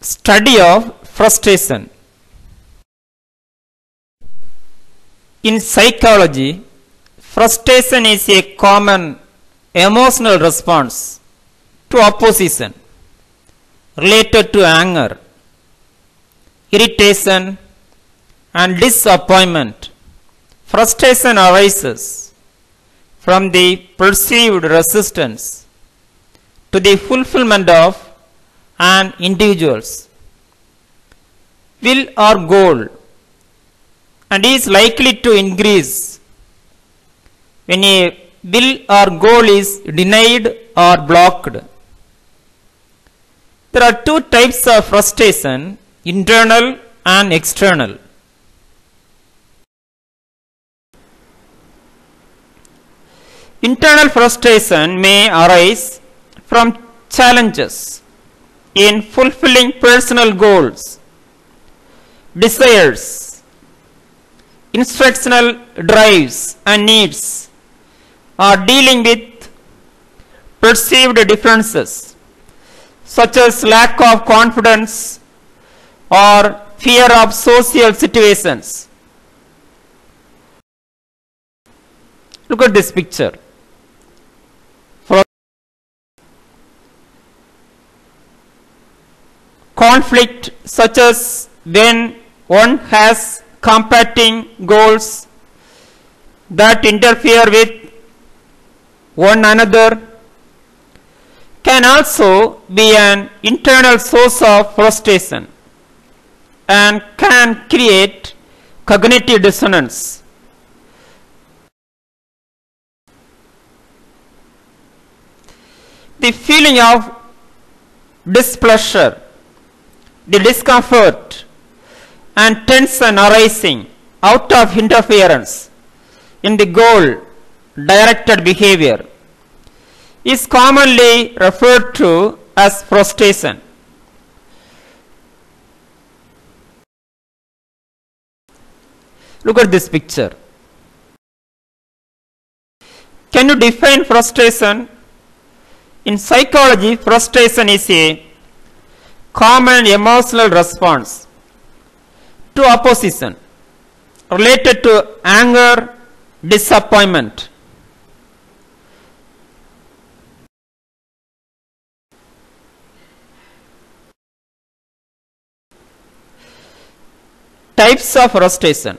Study of frustration. In psychology, frustration is a common emotional response to opposition related to anger, irritation, and disappointment. Frustration arises from the perceived resistance to the fulfillment of an individual's will or goal, and is likely to increase when a will or goal is denied or blocked. There are two types of frustration, internal and external. Internal frustration may arise from challenges in fulfilling personal goals, desires, instructional drives and needs, or dealing with perceived differences such as lack of confidence or fear of social situations. Look at this picture. Conflict such as when one has competing goals that interfere with one another can also be an internal source of frustration and can create cognitive dissonance. The feeling of displeasure, the discomfort and tension arising out of interference in the goal directed behavior is commonly referred to as frustration. Look at this picture. Can you define frustration? In psychology, frustration is a common emotional response to opposition related to anger, disappointment. Types of frustration.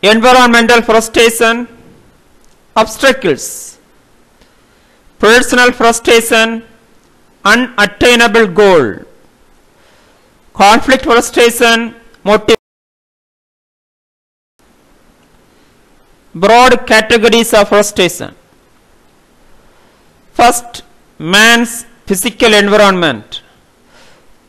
Environmental frustration, obstacles, personal frustration, unattainable goal, conflict frustration, motive. Broad categories of frustration. First, man's physical environment.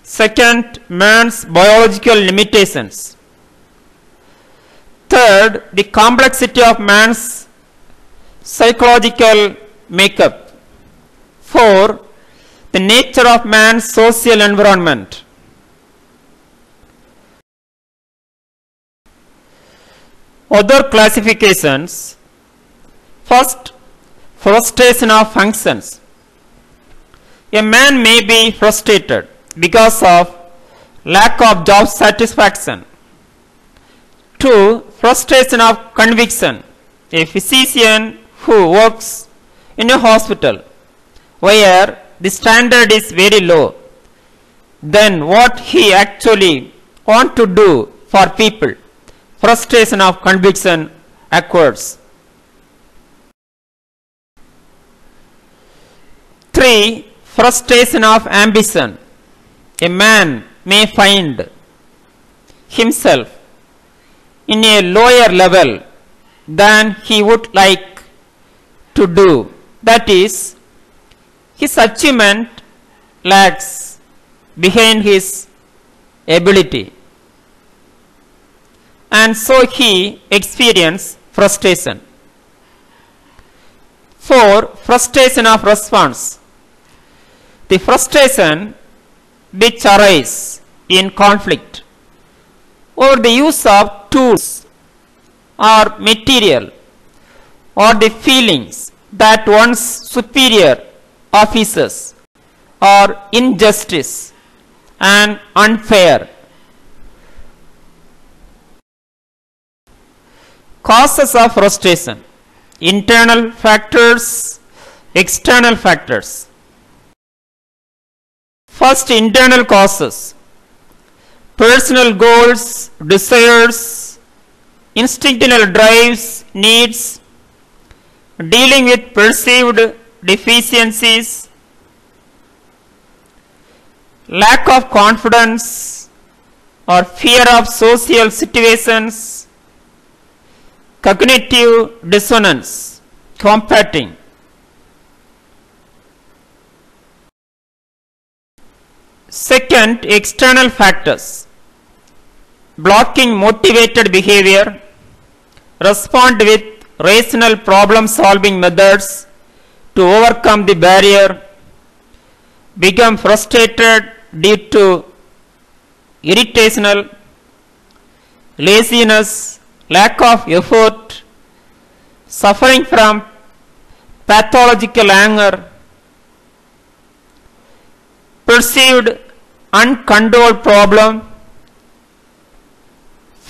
Second, man's biological limitations. Third, the complexity of man's psychological makeup. 4. The nature of man's social environment. Other classifications. First, frustration of functions. A man may be frustrated because of lack of job satisfaction. 2. Frustration of conviction. A physician who works in a hospital where the standard is very low than what he actually wants to do for people. Frustration of conviction occurs. 3. Frustration of ambition. A man may find himself in a lower level than he would like to do. That is, his achievement lags behind his ability, and so he experiences frustration. 4. Frustration of response. The frustration which arises in conflict over the use of tools or material or the feelings that one's superior officers are injustice and unfair. Causes of frustration: internal factors, external factors. First, internal causes: personal goals, desires, instinctual drives, needs, dealing with perceived deficiencies, lack of confidence or fear of social situations, cognitive dissonance, combating. Second, external factors: blocking motivated behavior, respond with rational problem solving methods to overcome the barrier, become frustrated due to irritational, laziness, lack of effort, suffering from pathological anger, perceived uncontrolled problem,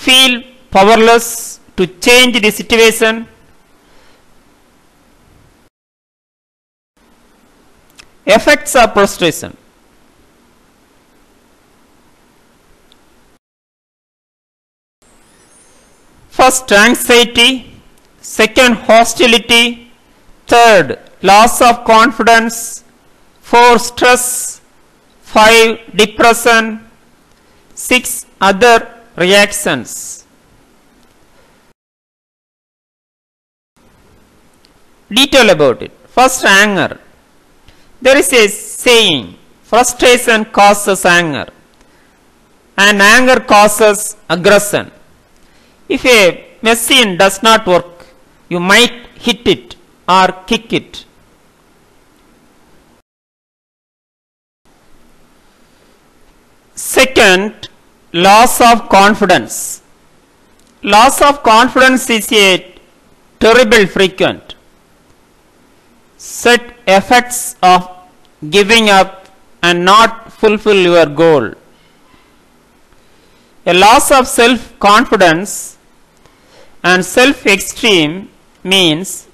feel powerless to change the situation. Effects of frustration: first, anxiety; second, hostility; third, loss of confidence; 4, stress; 5, depression; 6, other reactions. Detail about it. First, anger. There is a saying, frustration causes anger and anger causes aggression. If a machine does not work, you might hit it or kick it. Second, loss of confidence. Loss of confidence is a terrible frequent set effects of giving up and not fulfill your goal. A loss of self-confidence and self-esteem means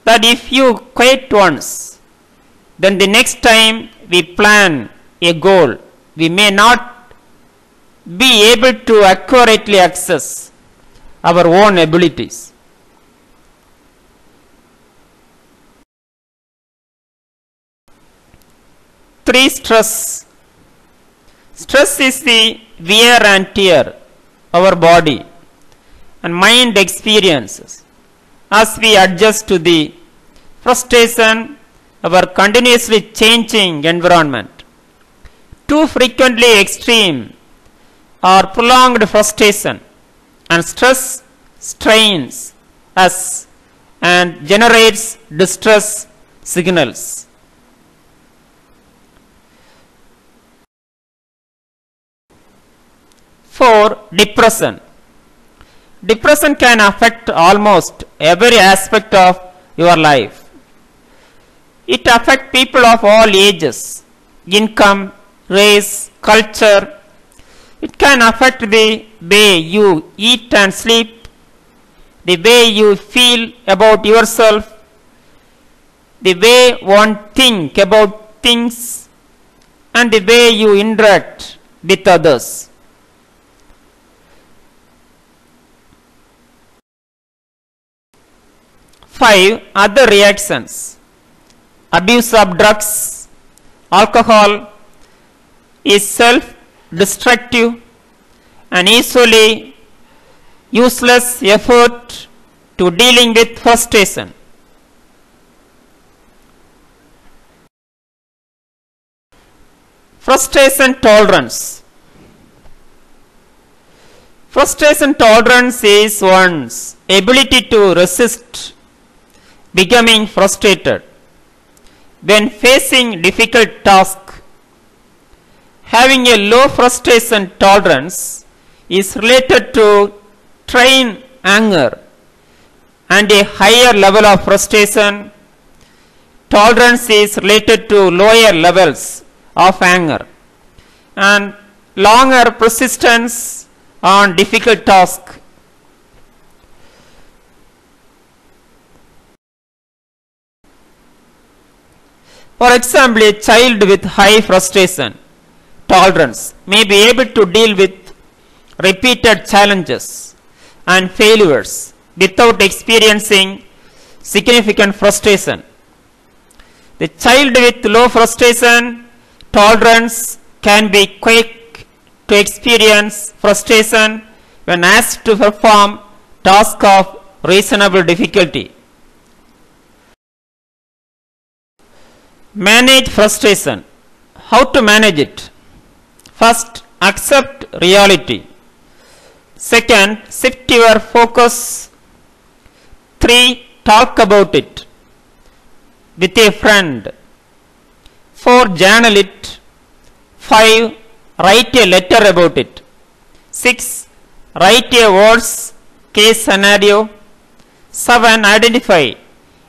that if you quit once, then the next time we plan a goal, we may not be able to accurately access our own abilities. Three, stress. Stress is the wear and tear our body and mind experiences as we adjust to the frustration of our continuously changing environment. Too frequently extreme or prolonged frustration and stress strains us and generates distress signals. 4, depression. Depression can affect almost every aspect of your life. It affects people of all ages, income, race, culture. It can affect the way you eat and sleep, the way you feel about yourself, the way one thinks about things, and the way you interact with others. 5, other reactions. Abuse of drugs, alcohol is self-destructive and usually useless effort to dealing with frustration. Frustration tolerance. Frustration tolerance is one's ability to resist becoming frustrated when facing difficult tasks. Having a low frustration tolerance is related to train anger and a higher level of frustration. Tolerance is related to lower levels of anger and longer persistence on difficult tasks. For example, a child with high frustration tolerance may be able to deal with repeated challenges and failures without experiencing significant frustration. The child with low frustration tolerance can be quick to experience frustration when asked to perform tasks of reasonable difficulty. Manage frustration. How to manage it? First, accept reality. Second, shift your focus. 3. Talk about it with a friend. 4. Journal it. 5. Write a letter about it. 6. Write a worst case scenario. 7. Identify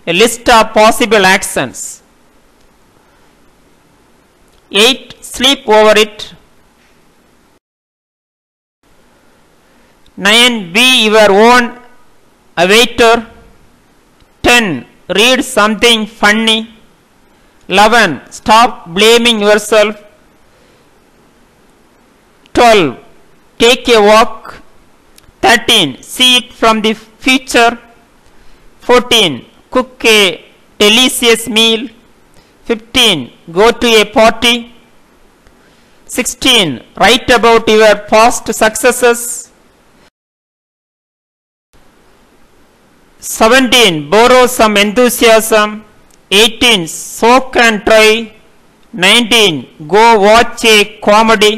a list of possible actions. 8. Sleep over it. 9. Be your own awaitor. 10. Read something funny. 11. Stop blaming yourself. 12. Take a walk. 13. See it from the future. 14. Cook a delicious meal. 15. Go to a party. 16. Write about your past successes. 17. Borrow some enthusiasm. 18. Soak and try. 19. Go watch a comedy.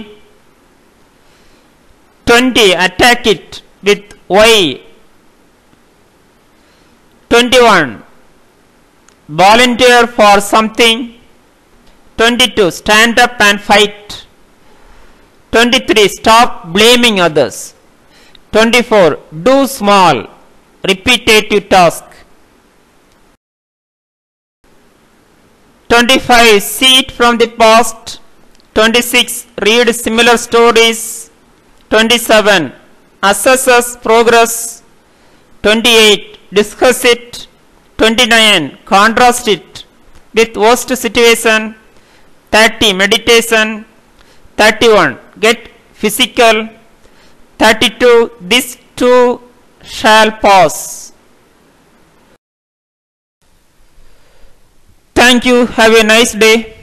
20. Attack it with why. 21. Volunteer for something. 22. Stand up and fight. 23. Stop blaming others. 24. Do small, repetitive task. 25. See it from the past. 26. Read similar stories. 27. Assesses progress. 28. Discuss it. 29. Contrast it with worst situation. 30. Meditation. 31. Get physical. 32. This too shall pass. Thank you. Have a nice day.